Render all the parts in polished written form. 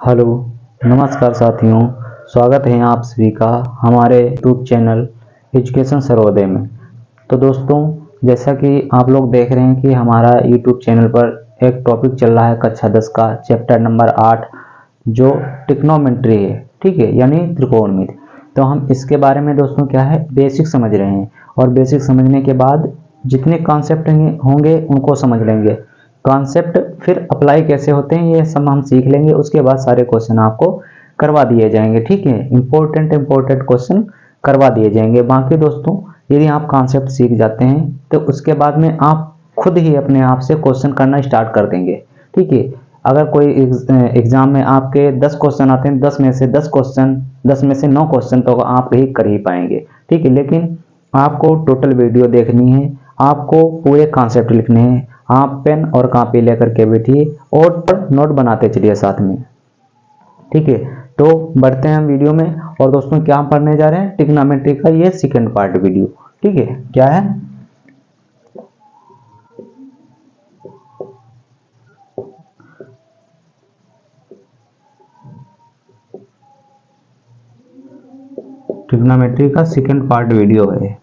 Hello, नमस्कार साथियों। स्वागत है आप सभी का हमारे यूट्यूब चैनल एजुकेशन सर्वोदय में। तो दोस्तों, जैसा कि आप लोग देख रहे हैं कि हमारा यूट्यूब चैनल पर एक टॉपिक चल रहा है कक्षा 10 का चैप्टर नंबर 8 जो ट्रिग्नोमेट्री है, ठीक है, यानी त्रिकोणमिति। तो हम इसके बारे में दोस्तों क्या है बेसिक समझ रहे हैं, और बेसिक समझने के बाद जितने कॉन्सेप्ट होंगे उनको समझ लेंगे। कॉन्सेप्ट फिर अप्लाई कैसे होते हैं ये सब हम सीख लेंगे। उसके बाद सारे क्वेश्चन आपको करवा दिए जाएंगे, ठीक है। इंपॉर्टेंट क्वेश्चन करवा दिए जाएंगे। बाकी दोस्तों, यदि आप कॉन्सेप्ट सीख जाते हैं तो उसके बाद में आप खुद ही अपने आप से क्वेश्चन करना स्टार्ट कर देंगे, ठीक है। अगर कोई एग्जाम में आपके 10 क्वेश्चन आते हैं, 10 में से 9 क्वेश्चन तो आप ही कर ही पाएंगे, ठीक है। लेकिन आपको टोटल वीडियो देखनी है, आपको पूरे कॉन्सेप्ट लिखने हैं। आप पेन और कॉपी लेकर के बैठिए और नोट बनाते चलिए साथ में, ठीक है। तो बढ़ते हैं हम वीडियो में। और दोस्तों, क्या हम पढ़ने जा रहे हैं ट्रिग्नोमेट्री का ये सेकंड पार्ट वीडियो, ठीक है। क्या है ट्रिग्नोमेट्री का सेकंड पार्ट वीडियो है।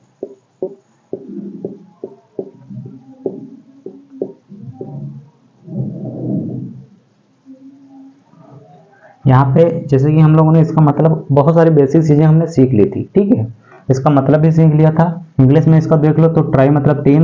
यहाँ पे जैसे कि हम लोगों ने इसका मतलब बहुत सारी बेसिक चीजें हमने सीख ली थी, ठीक है। इसका मतलब भी सीख लिया था। इंग्लिश में इसका देख लो तो ट्राई मतलब 3,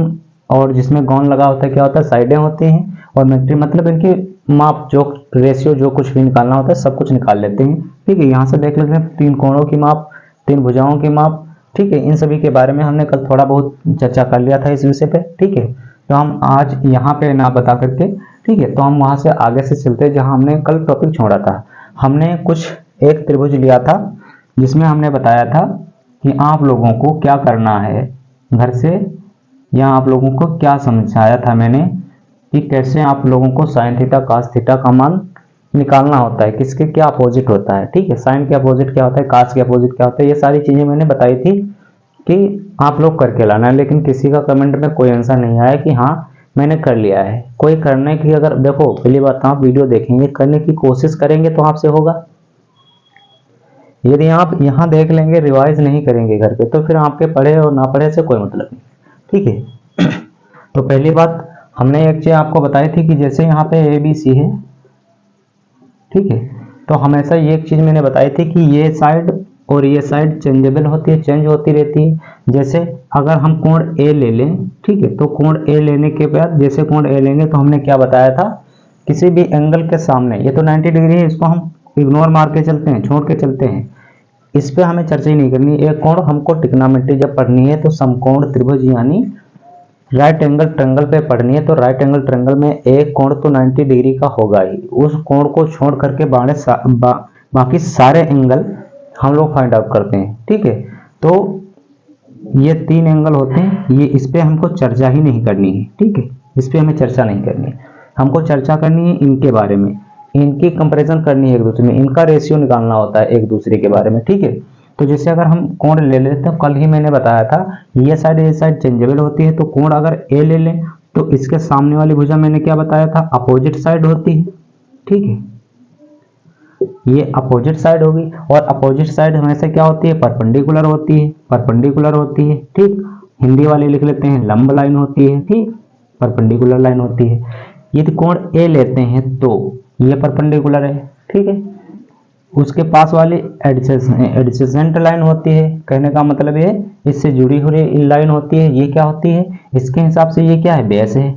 और जिसमें गॉन लगा होता है क्या होता है साइडें होती हैं, और मेट्री मतलब इनकी माप जो रेशियो जो कुछ भी निकालना होता है सब कुछ निकाल लेते हैं, ठीक है। यहाँ से देख लेते हैं 3 कोणों की माप, 3 भुजाओं की माप, ठीक है। इन सभी के बारे में हमने कल थोड़ा बहुत चर्चा कर लिया था इस विषय पे, ठीक है। तो हम आज यहाँ पे ना बता करके, ठीक है, तो हम वहां से आगे से चलते हैं जहां हमने कल टॉपिक छोड़ा था। हमने कुछ एक त्रिभुज लिया था जिसमें हमने बताया था कि आप लोगों को क्या करना है घर से, या आप लोगों को क्या समझाया था मैंने कि कैसे आप लोगों को साइन थीटा कॉस थीटा का मान निकालना होता है, किसके क्या अपोजिट होता है, ठीक है। साइन के अपोजिट क्या होता है, कॉस के अपोजिट क्या होता है, ये सारी चीजें मैंने बताई थी कि आप लोग करके लाना है। लेकिन किसी का कमेंट में कोई आंसर नहीं आया कि हाँ मैंने कर लिया है। कोई करने की, अगर देखो पहली बात आप वीडियो देखेंगे, करने की कोशिश करेंगे तो आपसे होगा। यदि आप यहाँ देख लेंगे रिवाइज नहीं करेंगे घर पे, तो फिर आपके पढ़े और ना पढ़े से कोई मतलब नहीं, ठीक है। तो पहली बात हमने एक चीज आपको बताई थी कि जैसे यहाँ पे ABC है, ठीक है, तो हमेशा ये एक चीज मैंने बताई थी कि ये साइड और ये साइड चेंजेबल होती है, चेंज होती रहती है। जैसे अगर हम कोण A ले लें, ठीक है, तो कोण A लेने के बाद जैसे कोण A लेंगे तो हमने क्या बताया था, किसी भी एंगल के सामने, ये तो 90 डिग्री है, इसको हम इग्नोर मार के चलते हैं, छोड़ के चलते हैं, इस पे हमें चर्चा ही नहीं करनी। एक कोण हमको ट्रिग्नोमेट्री जब पढ़नी है तो समकोण त्रिभुज यानी राइट एंगल ट्रायंगल पे पढ़नी है। तो राइट एंगल ट्रायंगल में एक कोण तो 90 डिग्री का होगा ही, उस कोण को छोड़ करके बाकी सारे एंगल हम लोग फाइंड आउट करते हैं, ठीक है। तो ये 3 एंगल होते हैं, ये इस पे हमको चर्चा ही नहीं करनी है, ठीक है। इस पे हमें चर्चा नहीं करनी है, हमको चर्चा करनी है इनके बारे में, इनकी कंपैरिजन करनी है एक दूसरे में, इनका रेशियो निकालना होता है एक दूसरे के बारे में, ठीक है। तो जैसे अगर हम कोण ले लेते हैं, कल ही मैंने बताया था ये साइड चेंजेबल होती है। तो कोण अगर A ले लें तो इसके सामने वाली भुजा मैंने क्या बताया था, अपोजिट साइड होती है, ठीक है। ये अपोजिट साइड होगी, और अपोजिट साइड हमेशा क्या होती है, परपेंडिकुलर होती है, परपेंडिकुलर होती है, ठीक। हिंदी वाले लिख लेते हैं लंब लाइन होती है, ठीक, परपेंडिकुलर लाइन होती है। यदि कोण A लेते हैं तो ये परपेंडिकुलर है, ठीक है। उसके पास वाली एडजेसेंट लाइन होती है, कहने का मतलब ये इससे जुड़ी हुई लाइन होती है, ये क्या होती है, इसके हिसाब से ये क्या है, बेस है,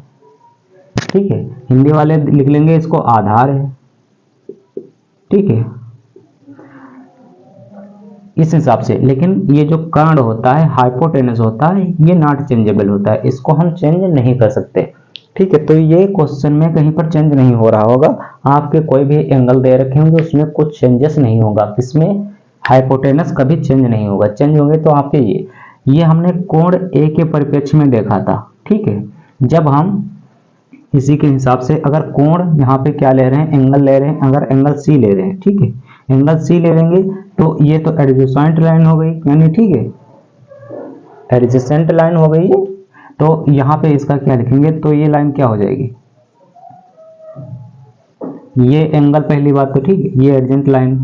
ठीक है। हिंदी वाले लिख लेंगे इसको आधार है, ठीक है, इस हिसाब से। लेकिन ये जो कर्ण होता है, हाइपोटेनस होता है, ये नॉट चेंजेबल होता है, इसको हम चेंज नहीं कर सकते, ठीक है। तो ये क्वेश्चन में कहीं पर चेंज नहीं हो रहा होगा, आपके कोई भी एंगल दे रखे होंगे उसमें कुछ चेंजेस नहीं होगा, किसमें, हाइपोटेनस कभी चेंज नहीं होगा। चेंज होंगे तो आपके ये हमने कोण A के परिप्रेक्ष्य में देखा था, ठीक है। जब हम इसी के हिसाब से अगर कोण यहाँ पे क्या ले रहे हैं, एंगल ले रहे हैं, अगर एंगल C ले रहे हैं, ठीक है, एंगल C ले लेंगे तो ये तो एडजेसेंट लाइन हो गई, यानी ठीक है, एडजेसेंट लाइन हो गई है। तो यहाँ पे इसका क्या लिखेंगे, तो ये लाइन क्या हो जाएगी, ये एंगल पहली बात तो ठीक, ये एडजेंट लाइन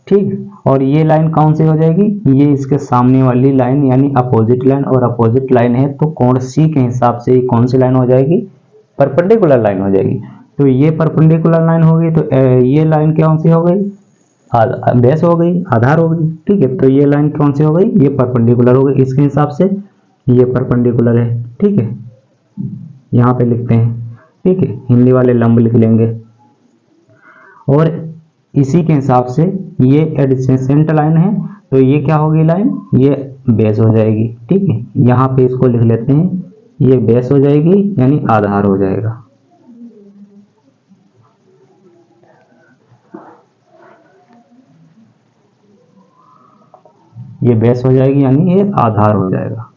ठीक, और ये लाइन कौन सी हो जाएगी, ये इसके सामने वाली लाइन यानी अपोजिट लाइन, और अपोजिट लाइन है तो कोण सी के हिसाब से कौन सी लाइन हो जाएगी, परपेंडिकुलर लाइन हो जाएगी। तो ये परपेंडिकुलर लाइन होगी तो ये लाइन कौन सी हो गई, बेस हो गई, आधार हो गई ठीक है। तो ये लाइन कौन सी हो गई, ये परपेंडिकुलर हो गई, इसके हिसाब से ये परपेंडिकुलर है ठीक है, यहाँ पे लिखते हैं ठीक है, हिंदी वाले लंब लिख लेंगे। और इसी के हिसाब से ये एडजेसेंट लाइन है तो ये क्या होगी लाइन, ये बेस हो जाएगी ठीक है, यहाँ पे इसको लिख लेते हैं, ये बेस हो जाएगी यानी आधार हो जाएगा। ये बेस हो जाएगी यानी ये आधार हो जाएगा।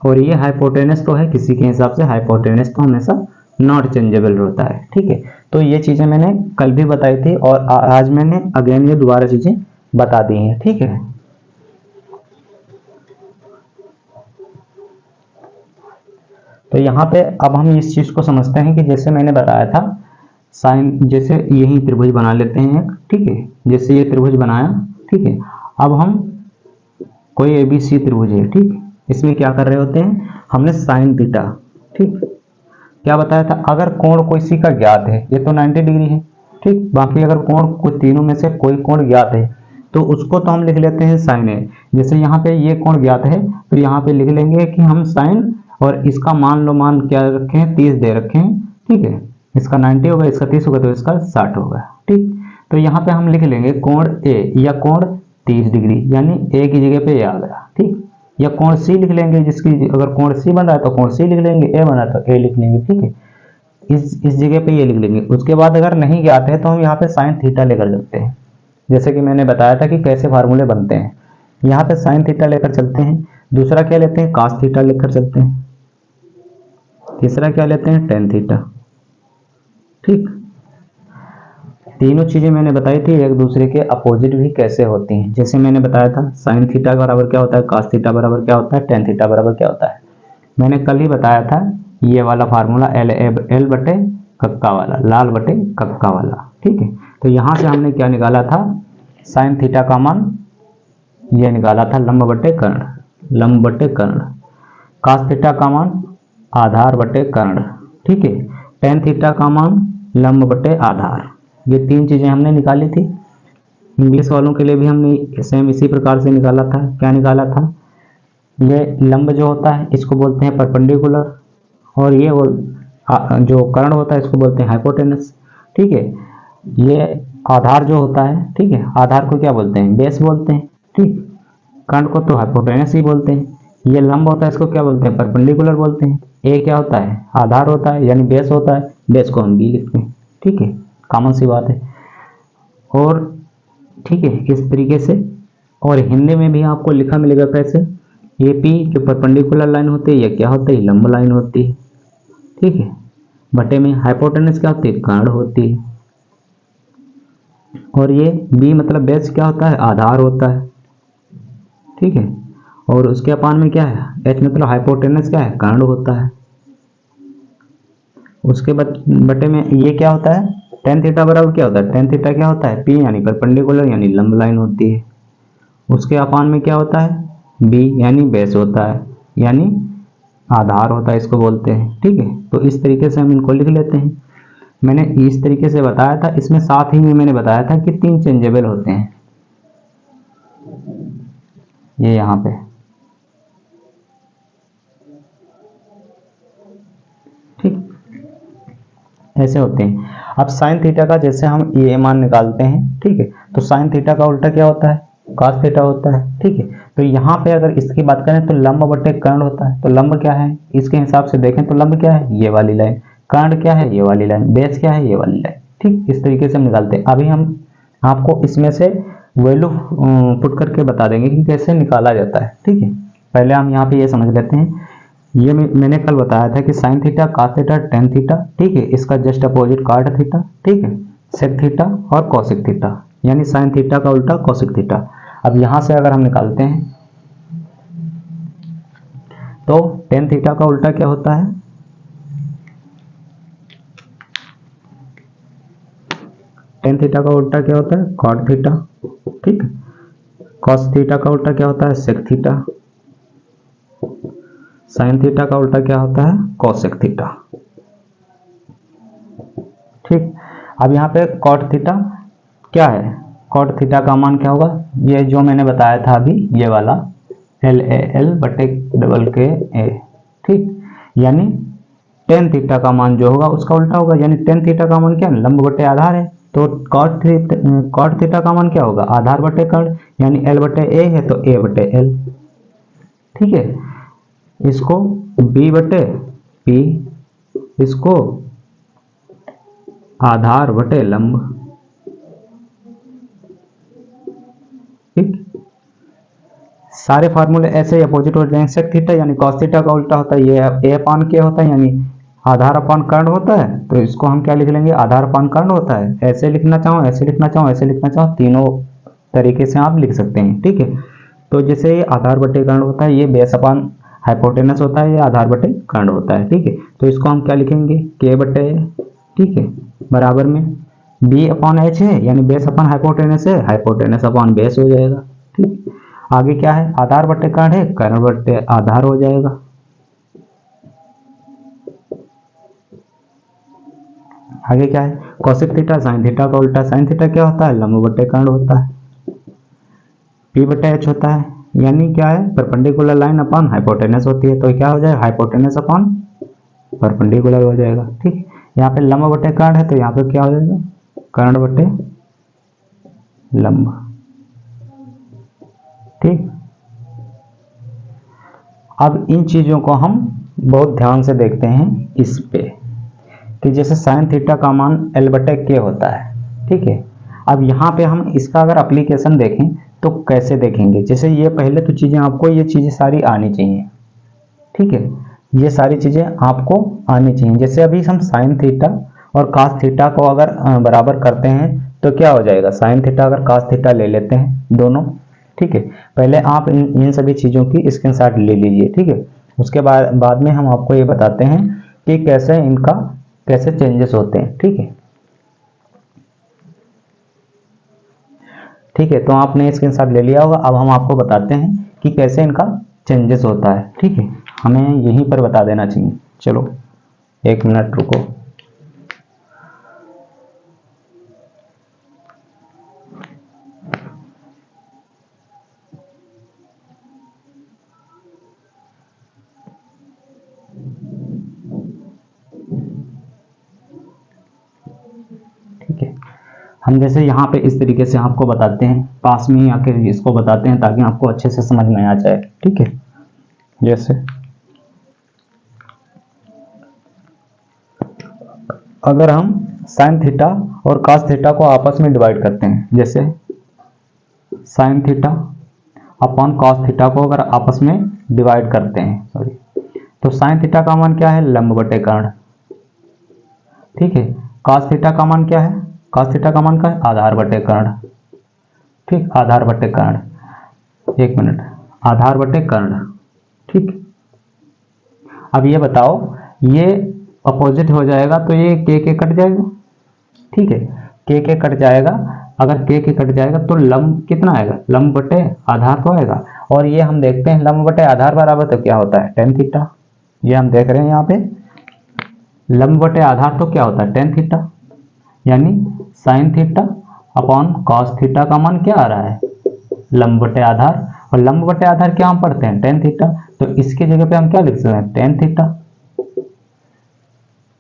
और ये हाइपोटेनस तो है, किसी के हिसाब से हाइपोटेनस तो हमेशा नॉट चेंजेबल होता है ठीक है। तो ये चीजें मैंने कल भी बताई थी और आज मैंने अगेन ये दोबारा चीजें बता दी हैं ठीक है। तो यहाँ पे अब हम इस चीज को समझते हैं कि जैसे मैंने बताया था साइन, जैसे यही त्रिभुज बना लेते हैं ठीक है, जैसे ये त्रिभुज बनाया ठीक है। अब हम कोई एबीसी त्रिभुज है ठीक, इसमें क्या कर रहे होते हैं, हमने साइन थीटा ठीक क्या बताया था, अगर कोण कोई सी का ज्ञात है, ये तो 90 डिग्री है ठीक, बाकी अगर कोण कोई तीनों में से कोई कोण ज्ञात है तो उसको तो हम लिख लेते हैं साइन है। जैसे यहाँ पे ये कोण ज्ञात है तो यहाँ पे लिख लेंगे कि हम साइन, और इसका मान लो, मान क्या रखे हैं 30 दे रखे हैं ठीक है, इसका 90 होगा, इसका 30 होगा तो इसका 60 होगा ठीक। तो यहाँ पे हम लिख लेंगे कोण ए या कोण 30 डिग्री, यानी ए की जगह पे ए आ गया ठीक, या कोण सी लिख लेंगे, जिसकी अगर कोण सी बन रहा है तो कोण सी लिख लेंगे, ए बना तो ए लिख लेंगे ठीक है, इस जगह पे ये लिख लेंगे। उसके बाद अगर नहीं ज्ञात है तो हम यहाँ पे साइन थीटा लेकर चलते हैं, जैसे कि मैंने बताया था कि कैसे फार्मूले बनते हैं। यहाँ पे साइन थीटा लेकर चलते हैं, दूसरा क्या लेते हैं, कास थीटा लेकर चलते हैं, तीसरा क्या लेते हैं, टेन थीटा ठीक। तीनों चीजें मैंने बताई थी एक दूसरे के अपोजिट भी कैसे होती हैं, जैसे मैंने बताया था साइन थीटा बराबर क्या होता है, कास थीटा बराबर क्या होता है, टेन थीटा बराबर क्या होता है। मैंने कल ही बताया था ये वाला फार्मूला एल बटे कक्का वाला, लाल बटे कक्का वाला ठीक है। तो यहाँ से हमने क्या निकाला था, साइन थीटा का मान ये निकाला था लंब बटे कर्ण, लंब बटे कर्ण। कास थीटा का मान आधार बटे कर्ण ठीक है। टेन थीटा का मान लंब बटे आधार। ये तीन चीजें हमने निकाली थी। इंग्लिश वालों के लिए भी हमने सेम इसी प्रकार से निकाला था। क्या निकाला था, ये लंब जो होता है इसको बोलते हैं परपेंडिकुलर, और ये जो कर्ण होता है इसको बोलते हैं हाइपोटेनस ठीक है। ये आधार जो होता है ठीक है, आधार को क्या बोलते हैं, बेस बोलते हैं ठीक, कर्ण को तो हाइपोटेनस ही बोलते हैं। ये लंब होता है इसको क्या बोलते हैं, परपेंडिकुलर बोलते हैं। ए क्या होता है, आधार होता है यानी बेस होता है, बेस को हम बी लिखते हैं ठीक है, कॉमन सी बात है। और ठीक है इस तरीके से, और हिंदी में भी आपको लिखा मिलेगा कैसे, ये पी जो परपेंडिकुलर लाइन होती है, ये क्या होता है, लंब लाइन होती है ठीक है। बटे में हाइपोटेनस क्या होती है, कर्ण होती है, और ये बी मतलब बेस क्या होता है, आधार होता है ठीक है। और उसके अपान में क्या है, एच मतलब हाइपोटेनस क्या है, कर्ण होता है। उसके बटे में ये क्या होता है, टेन थीटा बराबर क्या होता है, टेन थीटा क्या होता है, पी यानी परपेंडिकुलर यानी लंब लाइन होती है। उसके अपान में क्या होता है, बी यानी बेस होता है यानी आधार होता है, इसको बोलते हैं ठीक है। तो इस तरीके से हम इनको लिख लेते हैं। मैंने इस तरीके से बताया था, इसमें साथ ही में मैंने बताया था कि तीन चेंजेबल होते हैं, ये यहाँ पे ठीक ऐसे होते हैं। अब साइन थीटा का जैसे हम ये मान निकालते हैं ठीक है, तो साइन थीटा का उल्टा क्या होता है, कॉस थीटा होता है ठीक है। तो यहाँ पे अगर इसकी बात करें तो लंब बटे कर्ण होता है। तो लंब क्या है, इसके हिसाब से देखें तो लंब क्या है, ये वाली लाइन, कर्ण क्या है, ये वाली लाइन, बेस क्या है, ये वाली लाइन ठीक। इस तरीके से हम निकालते हैं। अभी हम आपको इसमें से वैल्यू पुट करके बता देंगे कि कैसे निकाला जाता है ठीक है। पहले हम यहाँ पे ये समझ लेते हैं, ये मैंने कल बताया था कि sine theta, cos theta, tan theta ठीक है, इसका जस्ट अपोजिट कॉट थीटा ठीक है, सेक थीटा और कॉसिक थीटा, यानी साइन थीटा का उल्टा कॉसिक थीटा। अब यहां से अगर हम निकालते हैं तो टेन थीटा का उल्टा क्या होता है, टेन थीटा का उल्टा क्या होता है, कॉट थीटा। ठीक, कॉस थीटा का उल्टा क्या होता है, सेक थीटा। साइन थीटा का उल्टा क्या होता है, कोसेक थीटा। ठीक, अब यहाँ पे कॉट थीटा क्या है, कॉट थीटा का मान क्या होगा, ये जो मैंने बताया था अभी, ये वाला LAL/के। ठीक, यानी टेन थीटा का मान जो होगा उसका उल्टा होगा, यानी टेन थीटा का मान क्या है, लंब बटे आधार है। तो कॉट थीटा का मान क्या होगा, आधार बटे कर्ण, यानी L/A है तो A/L। ठीक है, इसको B/P, इसको आधार बटे लंब। ठीक, सारे फार्मूले ऐसे ही अपोजिट हो जाएंगे। सेक थीटा यानी कॉस थीटा का उल्टा होता है, ये A/K होता है, यानी आधार अपान कर्ण होता है। तो इसको हम क्या लिख लेंगे, आधार अपान कर्ण होता है। ऐसे लिखना चाहो, ऐसे लिखना चाहो, ऐसे लिखना चाहो, तीनों तरीके से आप लिख सकते हैं। ठीक है, तो जैसे ये आधार बटे कर्ण होता है, ये बेस अपान हाइपोटेनस होता है, ये आधार बटे कर्ण होता है। ठीक है, तो इसको हम क्या लिखेंगे, K/A। ठीक है, बराबर में B/H है, यानी बेस अपान हाइपोटेनस है, हाइपोटेनस अपान बेस हो जाएगा। ठीक, आगे क्या है, आधार बटे कर्ण है, कर्ण बटे आधार हो जाएगा। आगे क्या है, कोसेक थीटा साइन थीटा का उल्टा, साइन थीटा क्या होता है, लंब बटे कर्ण होता है। P/H होता है, यानी क्या है, परपेंडिकुलर लाइन अपॉन हाइपोटेनस होती है, तो क्या हो जाएगा, हाइपोटेनस अपॉन परपेंडिकुलर हो जाएगा। ठीक, यहाँ पे लंब बटे कर्ण है, तो यहाँ पे क्या हो जाएगा, कर्ण बटे लंब। ठीक, अब इन चीजों को हम बहुत ध्यान से देखते हैं इस पे, कि जैसे साइन थीटा का मान L/K होता है। ठीक है, अब यहाँ पे हम इसका अगर एप्लीकेशन देखें तो कैसे देखेंगे, जैसे ये पहले तो चीजें आपको, ये चीजें सारी आनी चाहिए। ठीक है, ये सारी चीजें आपको आनी चाहिए। जैसे अभी हम साइन थीटा और कास थीटा को अगर बराबर करते हैं तो क्या हो जाएगा, साइन थीटा अगर कास थीटा ले लेते हैं दोनों। ठीक है, पहले आप इन सभी चीजों की स्क्रीनशॉट ले लीजिए। ठीक है, उसके बाद में हम आपको ये बताते हैं कि कैसे इनका कैसे चेंजेस होते हैं। ठीक है, ठीक है, तो आपने स्क्रीनशॉट ले लिया होगा। अब हम आपको बताते हैं कि कैसे इनका चेंजेस होता है। ठीक है, हमें यहीं पर बता देना चाहिए। चलो 1 मिनट रुको। ठीक है, हम जैसे यहाँ पे इस तरीके से आपको बताते हैं, पास में ही आके इसको बताते हैं ताकि आपको अच्छे से समझ में आ जाए। ठीक है, जैसे अगर हम साइन थीटा और कास थीटा को आपस में डिवाइड करते हैं, जैसे sign theta upon cos theta को अगर आपस में डिवाइड करते हैं, सॉरी, तो साइन थीटा का मान क्या है, लंब बटे कर्ण। ठीक है, कॉस थीटा का मान क्या है, कॉस थीटा का मान क्या है, आधार बटे कर्ण। ठीक, आधार बटे कर्ण, 1 मिनट, आधार बटे कर्ण। ठीक, अब ये बताओ, ये अपोजिट हो जाएगा तो ये के कट जाएगा। ठीक है, के कट जाएगा, अगर के कट जाएगा तो लंब कितना आएगा, लंब बटे आधार तो आएगा। और ये हम देखते हैं लंब बटे आधार बराबर तो क्या होता है, टेन थीटा। ये हम देख रहे हैं यहाँ पे, लंब बटे आधार तो क्या होता है, टेन थीटा, यानी sign theta upon cos theta का मान क्या आ रहा है, लंब बटे आधार। और लंब बटे आधार क्या हम पढ़ते हैं, टेन थीटा, तो इसकी जगह पे हम क्या लिख सकते हैं, टेन थीटा।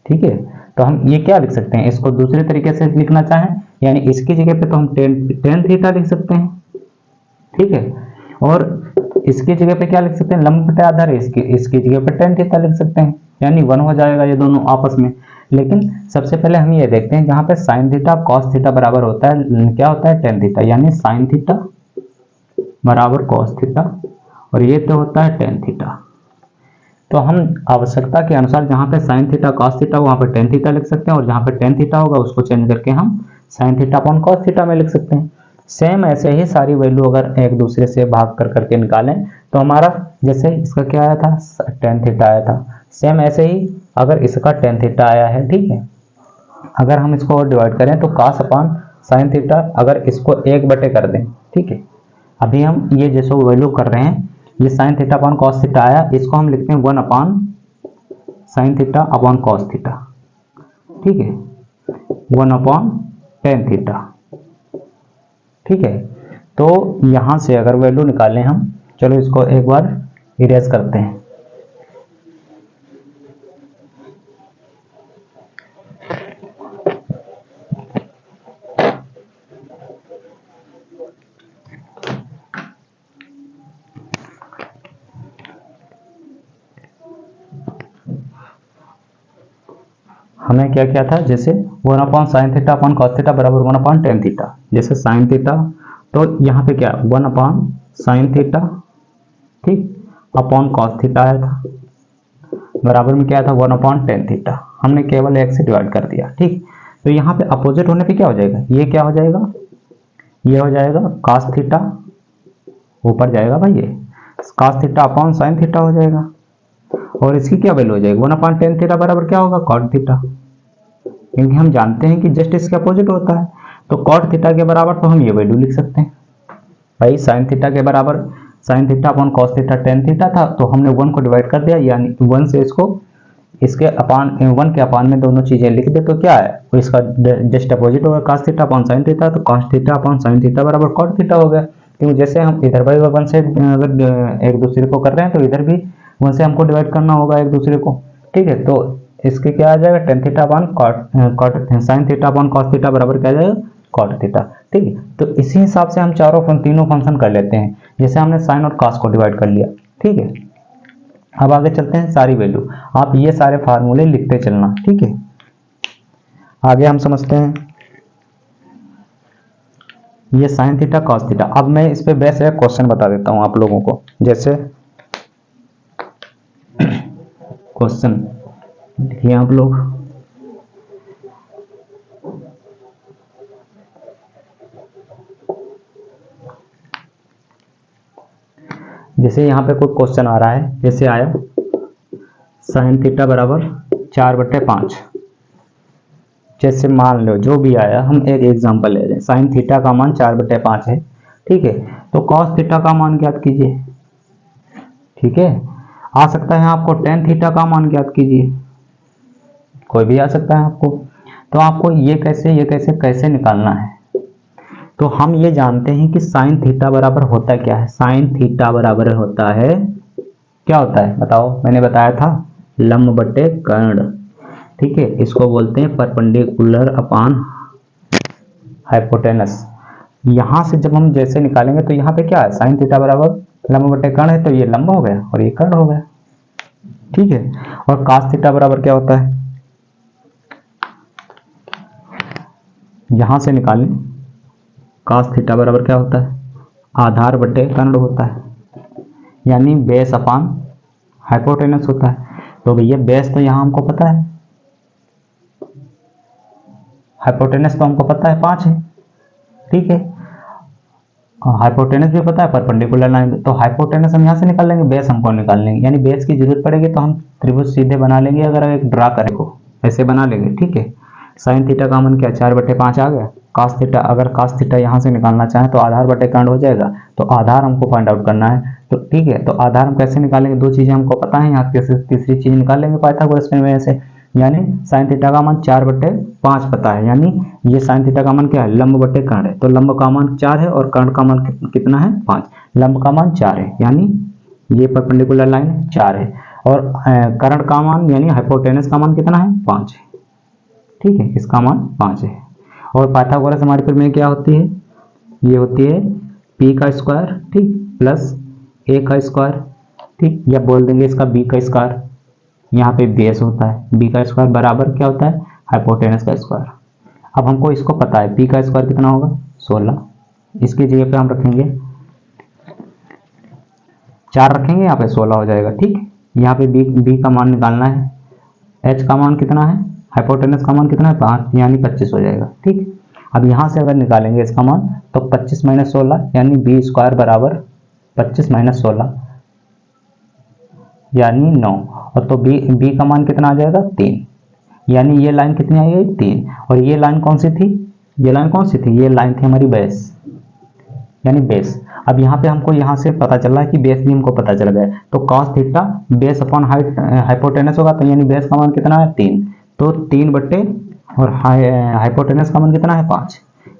ठीक है, तो हम ये क्या लिख सकते हैं, इसको दूसरे तरीके से लिखना चाहें, यानी इसकी जगह पे तो हम टेन थीटा लिख सकते हैं। ठीक है, और इसकी जगह पे क्या लिख सकते हैं, लंब बटे आधार, इसकी जगह पे टेन थीटा लिख सकते हैं, यानी 1 हो जाएगा ये दोनों आपस में। लेकिन सबसे पहले हम ये देखते हैं, जहां पे साइन थीटा कॉस थीटा बराबर होता है, क्या होता है, टेन थीटा, यानी साइन थीटा बराबर कॉस थीटा, और ये तो होता है टेन थीटा। तो हम आवश्यकता के अनुसार जहां पे साइन थीटा कॉस थीटा वहां पे टेन थीटा लिख सकते हैं, और जहां पे टेन थीटा होगा उसको चेंज करके हम sign theta upon cos theta में लिख सकते हैं। सेम ऐसे ही सारी वैल्यू अगर एक दूसरे से भाग कर करके निकालें तो हमारा, जैसे इसका क्या आया था, टेन थीटा आया था, सेम ऐसे ही अगर इसका टेन थीटा आया है। ठीक है, अगर हम इसको और डिवाइड करें तो कास अपॉन साइन थीटा, अगर इसको 1 बटे कर दें, ठीक है, अभी हम ये जैसे वैल्यू कर रहे हैं, ये sign theta upon cos theta आया, इसको हम लिखते हैं 1 upon sine theta upon cos theta, ठीक है, 1 अपॉन टेन थीटा, ठीक है। तो यहां से अगर वैल्यू निकालें हम, चलो इसको एक बार इरेज करते हैं। हमें क्या क्या था, जैसे 1 upon sine theta upon cos theta बराबर 1 अपॉन टेन थीटा, जैसे साइन थीटा, तो यहाँ पे क्या 1 अपॉन साइन थीटा, ठीक, अपॉन कॉस थीटा आया था, बराबर में क्या था 1 अपॉन टेन थीटा, हमने केवल एक से डिवाइड कर दिया, ठीक। तो यहाँ पे अपोजिट होने पे क्या हो जाएगा, ये क्या हो जाएगा, ये हो जाएगा कॉस थीटा, ऊपर जाएगा भाई ये cos theta upon sine theta हो जाएगा, और इसकी क्या वैल्यू हो जाएगी 1 अपॉन टेन थीटा बराबर क्या होगा कॉट थीटा, क्योंकि हम जानते हैं कि जस्ट इसके अपोजिट होता है। तो कॉट थीटा के बराबर तो हम ये वैल्यू लिख सकते हैं भाई, साइन थीटा के बराबर sign theta upon cos theta tan theta था, तो हमने 1 को डिवाइड कर दिया, यानी 1 से इसको इसके अपान 1 के अपान में दोनों चीजें लिख दे, तो क्या है तो इसका जस्ट अपोजिट होगा cos theta upon sine theta, तो cos theta upon sine theta बराबर कॉट थीटा हो गया, क्योंकि जैसे हम इधर बाई 1 से अगर एक दूसरे को कर रहे हैं, तो इधर भी 1 से हमको डिवाइड करना होगा एक दूसरे को, ठीक है। तो इसके क्या आ जाएगा tan theta upon cot sine theta upon cos theta बराबर क्या आ जाएगा कॉट थीटा, ठीक है। तो इसी हिसाब से हम तीनों फंक्शन कर लेते हैं, जैसे हमने साइन और कॉस को डिवाइड कर लिया, ठीक है। अब आगे चलते हैं, सारी वैल्यू आप ये सारे फार्मूले लिखते चलना, ठीक है। आगे हम समझते हैं ये साइन थीटा कॉस थीटा। अब मैं इस पे बेस एक क्वेश्चन बता देता हूं आप लोगों को, जैसे क्वेश्चन लिखिए आप लोग, जैसे यहाँ पे कोई क्वेश्चन आ रहा है, जैसे आया साइन थीटा बराबर 4/5, जैसे मान लो जो भी आया, हम एक एग्जांपल ले रहे हैं, साइन थीटा का मान 4/5 है, ठीक है। तो कॉस थीटा का मान ज्ञात कीजिए, ठीक है। आ सकता है आपको टेन थीटा का मान ज्ञात कीजिए, कोई भी आ सकता है आपको। तो आपको ये कैसे निकालना है, तो हम ये जानते हैं कि साइन थीटा बराबर होता क्या है, साइन थीटा बराबर होता है, क्या होता है बताओ, मैंने बताया था लंब बटे कर्ण, ठीक है, इसको बोलते हैं परपेंडिकुलर अपॉन हाइपोटेनस। यहां से जब हम जैसे निकालेंगे, तो यहाँ पे क्या है साइन थीटा बराबर लंब बटे कर्ण है, तो ये लंब हो गया और ये कर्ण हो गया, ठीक है। और cos थीटा बराबर क्या होता है, यहां से निकालें, cos थीटा बराबर क्या होता है आधार बटे कर्ण होता है, यानी बेस अपॉन हाइपोटेनस होता है। तो भैया बेस तो यहाँ हमको पता है, हाइपोटेनस तो हमको पता है 5 है, ठीक है, हाइपोटेनस भी पता है परपेंडिकुलर लाइन, तो हाइपोटेनस हम यहाँ से निकाल लेंगे, बेस हमको निकाल लेंगे, यानी बेस की जरूरत पड़ेगी तो हम त्रिभुज सीधे बना लेंगे, अगर एक ड्रा करें को ऐसे बना लेंगे, ठीक है। साइन थीटा का मान क्या 4/5 आ गया, cos थीटा, अगर cos थीटा यहाँ से निकालना चाहें तो आधार बटे कर्ण हो जाएगा, तो आधार हमको फाइंड आउट करना है, तो ठीक है। तो आधार हम कैसे निकालेंगे, दो चीजें हमको पता है, यहाँ तीसरी चीज निकाल लेंगे पाइथागोरस में से, यानी साइन थीटा का मान 4/5 पता है, यानी ये साइन थीटा का मान क्या है लंब बटे कर्ण है, तो लंब का मान 4 है और कर्ण का मान कितना है 5, लंब का मान 4 है, यानी ये परपेंडिकुलर लाइन 4 है, और कर्ण का मान यानी हाइपोटेनस का मान कितना है 5 है, ठीक है, इसका मान 5 है। और पाइथागोरस हमारे प्रमेय क्या होती है, ये होती है p का स्क्वायर, ठीक, प्लस a का स्क्वायर, ठीक, या बोल देंगे इसका b का स्क्वायर, यहाँ पे बेस होता है, b का स्क्वायर बराबर क्या होता है हाइपोटेनस का स्क्वायर। अब हमको इसको पता है p का स्क्वायर कितना होगा 16, इसकी जगह पे हम रखेंगे 4 रखेंगे, यहाँ पे 16 हो जाएगा, ठीक। यहाँ पे b का मान निकालना है, h का मान कितना है, हाइपोटेनस का मान कितना है 5, यानी 25 हो जाएगा, ठीक। अब यहाँ से अगर निकालेंगे इसका मान, तो 25 - 16 यानी b स्क्वायर बराबर 25 - 16 यानी 9, और तो b का मान कितना आ जाएगा 3, यानी ये लाइन कितनी आई है 3, और ये लाइन कौन सी थी, ये लाइन कौन सी थी, ये लाइन थी हमारी बेस, यानी बेस। अब यहाँ पे हमको यहाँ से पता चल रहा है कि बेस भी हमको पता चल गया है, तो cos theta base upon height hypotenuse होगा, तो यानी बेस का मान कितना है 3, तो 3 बट्टे और हाइपोटेनस का मान कितना है 5,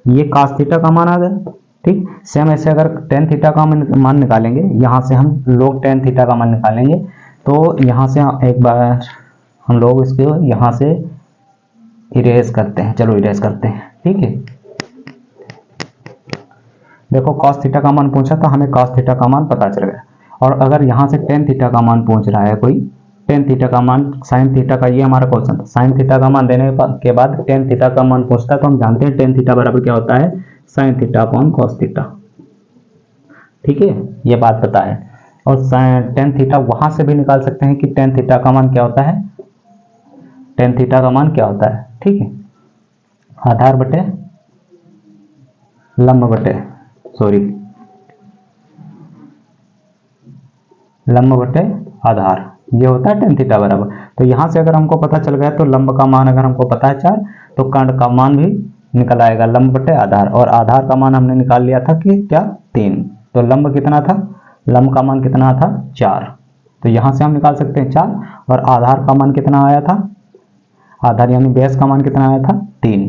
ये cos थीटा का मान आ गया। ठीक, सेम ऐसे अगर tan थीटा का मान निकालेंगे, यहाँ से हम लोग tan थीटा का मान निकालेंगे, तो यहाँ से एक बार हम लोग इसको यहाँ से इरेज करते हैं, चलो इरेज करते हैं। ठीक है, देखो cos थीटा का मान पूछा तो हमें cos थीटा का मान पता चल गया, और अगर यहाँ से tan थीटा का मान पूछ रहा है कोई, tan थीटा का मान sin थीटा का, ये हमारा क्वेश्चन था, sin थीटा का मान देने के बाद tan थीटा का मान पूछता है, तो हम जानते हैं tan थीटा बराबर क्या होता है, sin theta upon cos theta. ठीक है, ये बात पता है। और tan थीटा वहां से भी निकाल सकते हैं कि tan थीटा का मान क्या होता है, tan थीटा का मान क्या होता है। ठीक है, आधार बटे लंब बटे लंब बटे आधार, ये होता है tan थीटा बराबर। तो यहाँ से अगर हमको पता चल गया तो लंब का मान अगर हमको पता है 4, तो कर्ण का मान भी निकल आएगा लंब बटे आधार, और आधार का मान हमने निकाल लिया था कि क्या 3, तो लंब कितना था, लंब का मान कितना था 4, तो यहाँ से हम निकाल सकते हैं 4, और आधार का मान कितना आया था, आधार यानी बेस का मान कितना आया था 3,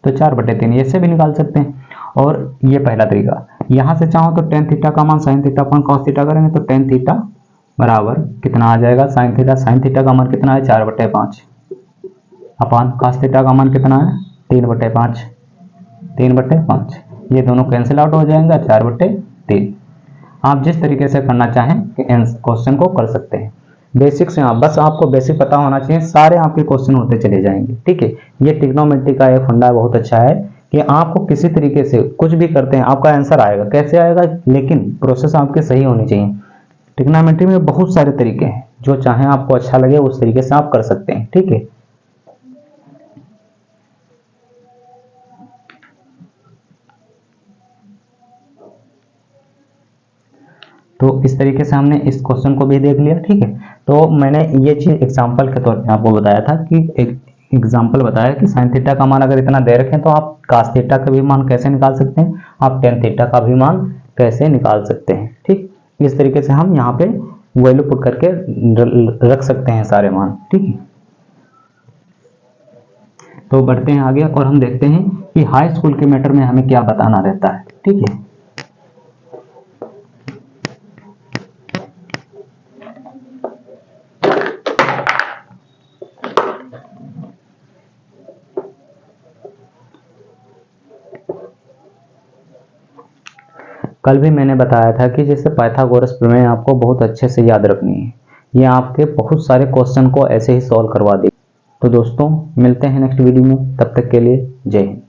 तो 4/3 ये से भी निकाल सकते हैं। और ये पहला तरीका। यहाँ से चाहो तो tan थीटा का मान sin theta upon cos theta करेंगे, तो tan थीटा बराबर कितना आ जाएगा sin थीटा का मान कितना है 4/5 अपॉन cos थीटा का मान कितना है 3/5, ये दोनों कैंसिल आउट हो जाएंगे 4/3। आप जिस तरीके से करना चाहें क्वेश्चन को कर सकते हैं। बेसिक से आप बस आपको बेसिक पता होना चाहिए, सारे आपके क्वेश्चन होते चले जाएंगे। ठीक है, ये ट्रिग्नोमेट्री का एक फंडा बहुत अच्छा है कि आपको किसी तरीके से कुछ भी करते हैं आपका आंसर आएगा, कैसे आएगा, लेकिन प्रोसेस आपके सही होनी चाहिए। ट्रिग्नोमेट्री में बहुत सारे तरीके हैं, जो चाहे आपको अच्छा लगे उस तरीके से आप कर सकते हैं। ठीक है, तो इस तरीके से हमने इस क्वेश्चन को भी देख लिया। ठीक है, तो मैंने ये चीज एग्जांपल के तौर पे आपको बताया था कि एक एग्जांपल बताया कि sin थीटा का मान अगर इतना दे रखें तो आप cos थीटा का भी मान कैसे निकाल सकते हैं, आप tan थीटा का भी मान कैसे निकाल सकते हैं। ठीक, इस तरीके से हम यहाँ पे वैल्यू पुट करके रख सकते हैं सारे मान। ठीक है, तो बढ़ते हैं आगे और हम देखते हैं कि हाई स्कूल के मैटर में हमें क्या बताना रहता है। ठीक है, कल भी मैंने बताया था कि जैसे पाइथागोरस प्रमेय आपको बहुत अच्छे से याद रखनी है, ये आपके बहुत सारे क्वेश्चन को ऐसे ही सॉल्व करवा देगी। तो दोस्तों मिलते हैं नेक्स्ट वीडियो में, तब तक के लिए जय हिंद।